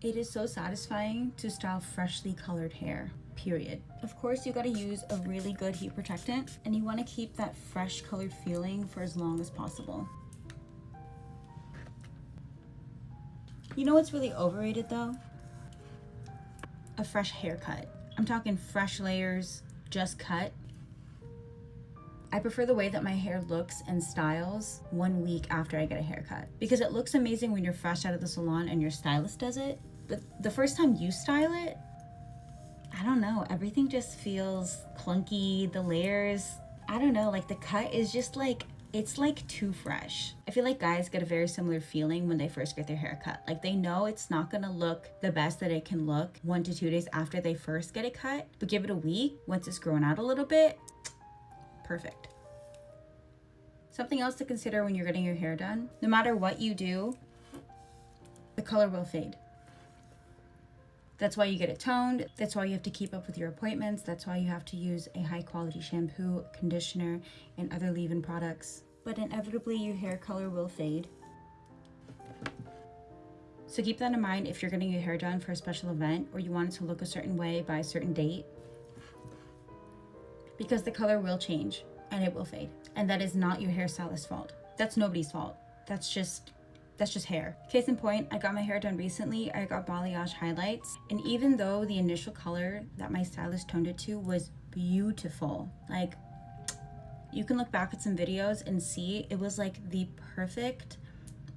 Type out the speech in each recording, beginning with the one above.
It is so satisfying to style freshly colored hair, period. Of course, you gotta use a really good heat protectant, and you wanna keep that fresh colored feeling for as long as possible. You know what's really overrated though? A fresh haircut. I'm talking fresh layers, just cut. I prefer the way that my hair looks and styles 1 week after I get a haircut, because it looks amazing when you're fresh out of the salon and your stylist does it. But the first time you style it, I don't know, everything just feels clunky. The layers, I don't know, like the cut is just like, it's like too fresh. I feel like guys get a very similar feeling when they first get their hair cut. Like they know it's not gonna look the best that it can look 1 to 2 days after they first get it cut, but give it a week, once it's grown out a little bit, perfect. Something else to consider when you're getting your hair done, no matter what you do, the color will fade. That's why you get it toned. That's why you have to keep up with your appointments. That's why you have to use a high quality shampoo, conditioner, and other leave-in products. But inevitably your hair color will fade. So keep that in mind if you're getting your hair done for a special event or you want it to look a certain way by a certain date, because the color will change and it will fade. And that is not your hairstylist's fault. That's nobody's fault. That's just hair. Case in point, I got my hair done recently. I got balayage highlights. And even though the initial color that my stylist toned it to was beautiful, like you can look back at some videos and see it was like the perfect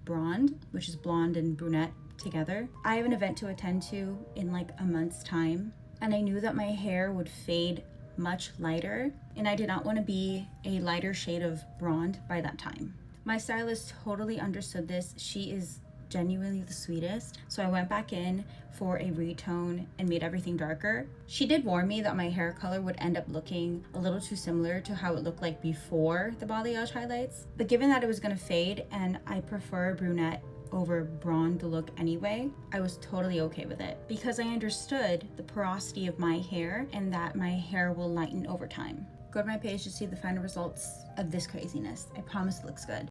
blonde, which is blonde and brunette together. I have an event to attend to in like a month's time, and I knew that my hair would fade much lighter, and I did not want to be a lighter shade of blonde by that time. My stylist totally understood this. She is genuinely the sweetest. So I went back in for a retone and made everything darker. She did warn me that my hair color would end up looking a little too similar to how it looked like before the balayage highlights. But given that it was gonna fade and I prefer brunette over blonde look anyway, I was totally okay with it because I understood the porosity of my hair and that my hair will lighten over time. Go to my page to see the final results of this craziness. I promise it looks good.